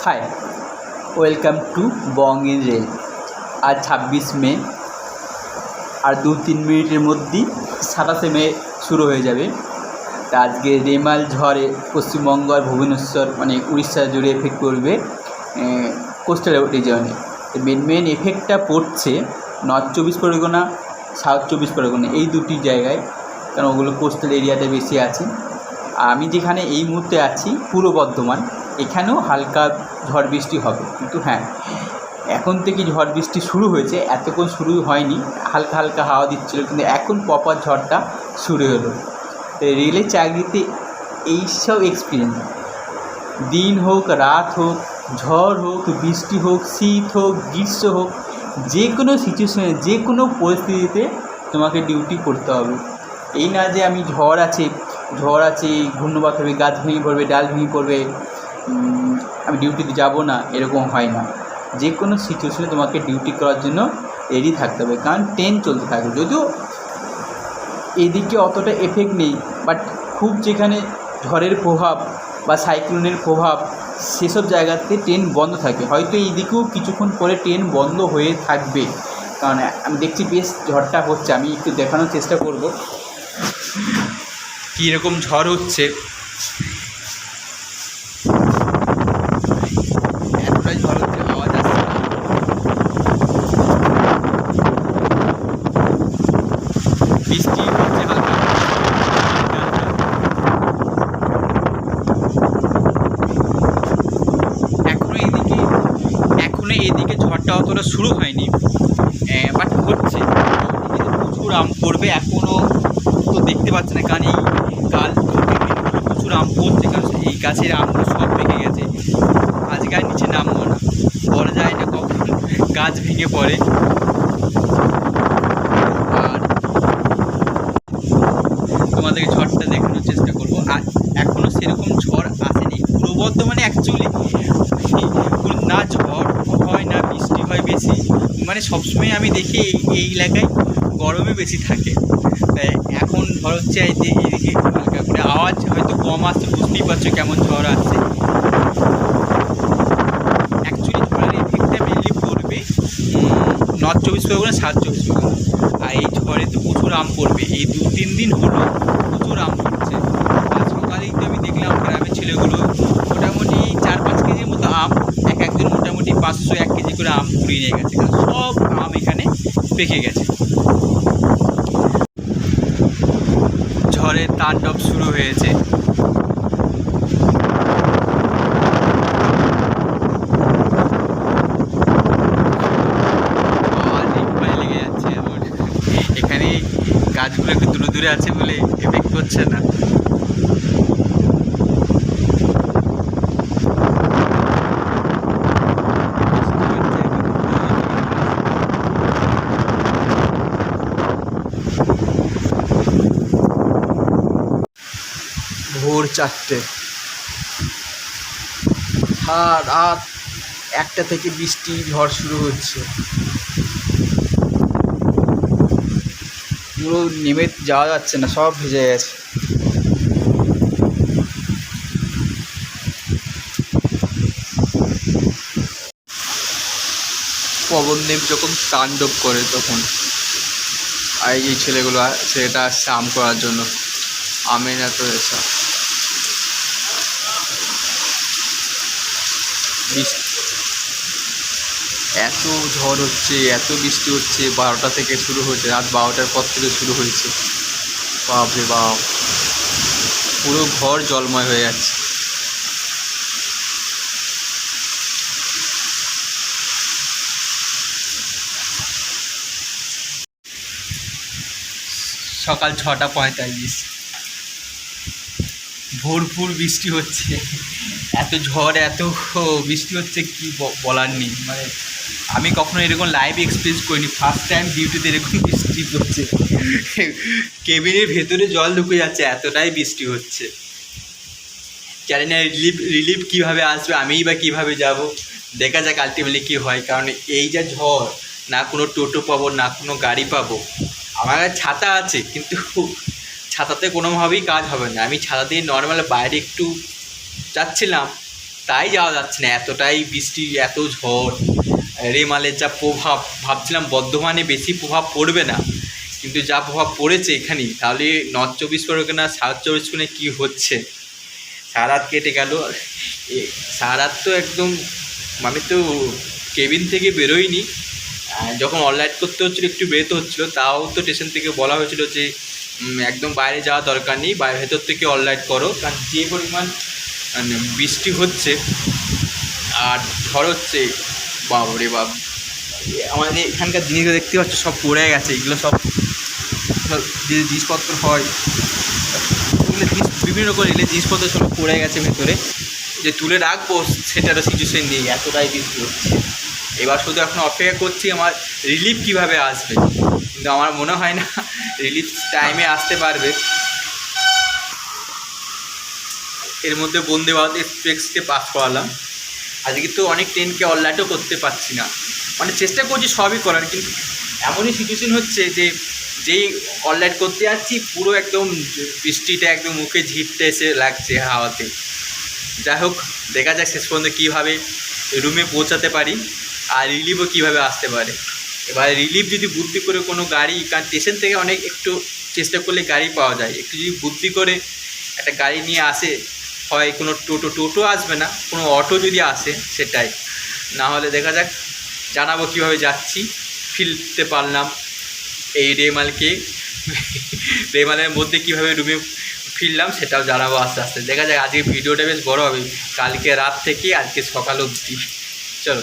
High, welcome to বঙ্গিং রেল। আজ 26 মে, আর 2-3 মিনিটের মধ্যেই 27 মে শুরু হয়ে যাবে। তা আজকে রেমাল ঝড়ে পশ্চিমবঙ্গ আর ভুবনেশ্বর মানে উড়িষ্যা জুড়ে এফেক্ট করবে কোস্টাল রিজিয়নে। মেন এফেক্টটা পড়ছে নর্থ 24 পরগনা, সাউথ 24 পরগনা, এই দুটি জায়গায়, কারণ ওগুলো কোস্টাল এরিয়াতে বেশি আছে। আমি যেখানে এই মুহূর্তে আছি পূর্ব বর্ধমান, এখানেও হালকা ঝড় বৃষ্টি হবে, কিন্তু হ্যাঁ এখন থেকে ঝড় বৃষ্টি শুরু হয়েছে, এতক্ষণ শুরু হয়নি, হালকা হালকা হাওয়া দিচ্ছিল, কিন্তু এখন প্রপার ঝড়টা শুরু হলো। রেলের চাকরিতে এইসব এক্সপিরিয়েন্স, দিন হোক রাত হোক, ঝড় হোক বৃষ্টি হোক, শীত হোক গ্রীষ্ম হোক, যে কোনো সিচুয়েশনে যে কোনো পরিস্থিতিতে তোমাকে ডিউটি করতে হবে। এই না যে আমি ঝড় আছে ঘূর্ণিঝড় হবে, গাছ ভেঙে পড়বে, ডাল ভেঙে পড়বে, আমি ডিউটিতে যাব না, এরকম হয় না। যে কোনো সিচুয়েশনে তোমাকে ডিউটি করার জন্য রেডি থাকতে হবে, কারণ ট্রেন চলতে থাকবে। যদিও এদিকে অতটা এফেক্ট নেই, বাট খুব যেখানে ঝড়ের প্রভাব বা সাইক্লোনের প্রভাব, সেসব জায়গাতে ট্রেন বন্ধ থাকে। হয়তো এই দিকেও কিছুক্ষণ পরে ট্রেন বন্ধ হয়ে থাকবে, কারণ আমি দেখছি বেশ ঝড়টা হচ্ছে। আমি একটু দেখানোর চেষ্টা করব কীরকম ঝড় হচ্ছে। এতটাই ঝড় হচ্ছে, আওয়াজ আসছে না। বৃষ্টি হচ্ছে হালকা, এখনো এদিকে ঝড়টা অতটা শুরু হয়নি, বাট হচ্ছে। প্রচুর আম পড়বে, এখনও তো দেখতে পাচ্ছে না, কারণ এই কাল প্রচুর আম পড়ছে, কারণ এই গাছের আমগুলো সব ভেঙে গেছে। আজকে আর নিচে নামবো না, বলা যায় না কখন গাছ ভেঙে পড়ে। আর তোমাদেরকে ঝড়টা দেখানোর চেষ্টা করবো। আর এখনও সেরকম ঝড় আসেনি পূর্ব বর্ধমানে। অ্যাকচুয়ালি না ঝড় হয় না বৃষ্টি হয় বেশি, মানে সবসময় আমি দেখি এই এলাকায় গরমে বেশি থাকে। তাই এখন ঝড় হচ্ছে, এইদিকে হালকা করে আওয়াজ হয়তো কম আসছে, বুঝতেই পারছো কেমন ঝড় আসছে। অ্যাকচুয়ালি ঝড়ের এফেক্টটা মেনলি পড়বে নর্থ 24 পরগনা, সাউথ 24 পরগনা। আর এই ঝড়ে তো প্রচুর আম পড়বে, এই 2-3 দিন হলো প্রচুর আম পড়ছে। আজ সকালেই তো আমি দেখলাম গ্রামের ছেলেগুলো মোটামুটি 4-5 কেজির মতো আম, একজন মোটামুটি 500-1 কেজি করে আম কুড়িয়ে নিয়ে গেছে, কারণ সব আম এখানে পেকে গেছে। ঝড়ের তাণ্ডব শুরু হয়েছে। লেগে যাচ্ছে আমার, এখানে গাছগুলো একটু দূরে দূরে আছে বলে এফেক্ট করছে না। ভোর 4টে, রাত 1টা থেকে বৃষ্টি ঝড় শুরু হচ্ছে। পুরো নেমে যাওয়া যাচ্ছে না, সব ভিজে গেছে। পবনদেব যখন তাণ্ডব করে তখন, আর এই ছেলেগুলো ছেলেটা আসছে আম করার জন্য, আমের এত এসা এত ঝড় হচ্ছে, এত বৃষ্টি হচ্ছে। 12টা থেকে শুরু হয়েছে, রাত 12টার পর থেকে শুরু হয়েছে। বাপরে বাপ, পুরো ঘর জলময় হয়ে যাচ্ছে। সকাল 6:45, ভোরপুর বৃষ্টি হচ্ছে। এত ঝড় এত বৃষ্টি হচ্ছে কি বলার নেই। মানে আমি কখনো এরকম লাইভ এক্সপিরিয়েন্স করিনি, ফার্স্ট টাইম ডিউটিতে এরকম বৃষ্টি হচ্ছে। কেবিনের ভেতরে জল ঢুকে যাচ্ছে, এতটাই বৃষ্টি হচ্ছে। জানি না রিলিফ কীভাবে আসবে, আমিই বা কীভাবে যাব। দেখা যাক আলটিমেটলি কী হয়, কারণ এই যা ঝড়, না কোনো টোটো পাবো না কোনো গাড়ি পাবো। আমার কাছে ছাতা আছে, কিন্তু ছাতাতে কোনোভাবেই কাজ হবে না। আমি ছাতা দিয়ে নর্মাল বাইরে একটু যাচ্ছিলাম, তাই যাওয়া যাচ্ছে না, এতটাই বৃষ্টি, এত ঝড়, রেমালের যা প্রভাব, ভাবছিলাম বর্ধমানে বেশি প্রভাব পড়বে না, কিন্তু যা প্রভাব পড়েছে এখানে, তাহলে নর্থ চব্বিশ পরগনা সাউথ চব্বিশ পরগনা কী হচ্ছে। সারা রাত কেটে গেল, সারা রাত তো একদম, আমি তো কেবিন থেকে বেরোইনি, যখন অনলাইন করতে হচ্ছিলো একটু বেরোতে হচ্ছিলো, তাও তো স্টেশন থেকে বলা হয়েছিল যে একদম বাইরে যাওয়া দরকার নেই, ভেতর থেকে অনলাইন করো, কারণ যে পরিমাণ বৃষ্টি হচ্ছে আর ঝড় হচ্ছে, বাবরে বাপ। আমাদের এখানকার জিনিসগুলো দেখতে পাচ্ছ সব পড়ে গেছে, এগুলো সব যে জিনিসপত্র হয়, বিভিন্ন রকম রেলের জিনিসপত্র সব পড়ে গেছে ভেতরে, যে তুলে রাখবো সেটারও সিচুয়েশন নেই, এতটাই বৃষ্টি হচ্ছে। এবার শুধু এখন অপেক্ষা করছি আমার রিলিফ কীভাবে আসবে, কিন্তু আমার মনে হয় না রিলিফ টাইমে আসতে পারবে। এর মধ্যে বন্দে ভারত এক্সপ্রেসকে পাস করালাম, আজকে তো অনেক ট্রেনকে অনলাইনও করতে পারছি না, মানে চেষ্টা করছি সবই করার, কিন্তু এমনই সিচুয়েশন হচ্ছে যে যেই অনলাইন করতে যাচ্ছি পুরো একদম বৃষ্টিটা একদম মুখে ঝিপটে এসে লাগছে হাওয়াতে। যাই হোক, দেখা যাক শেষ পর্যন্ত কীভাবে রুমে পৌঁছাতে পারি আর রিলিফও কীভাবে আসতে পারে। এবার রিলিফ যদি বুদ্ধি করে কোনো গাড়ি, কারণ স্টেশন থেকে অনেক একটু চেষ্টা করলে গাড়ি পাওয়া যায়, একটু যদি বুদ্ধি করে একটা গাড়ি নিয়ে আসে, হয় কোনো টোটো আসবে না, কোনো অটো যদি আসে সেটাই, না হলে দেখা যাক, জানাবো কীভাবে যাচ্ছি, ফিরতে পারলাম এই রেমালের মধ্যে কীভাবে রুমে ফিরলাম সেটাও জানাবো আস্তে আস্তে। দেখা যাক, আজকে ভিডিওটা বেশ বড় হবে, কালকে রাত থেকে আজকে সকাল অবধি। চলো।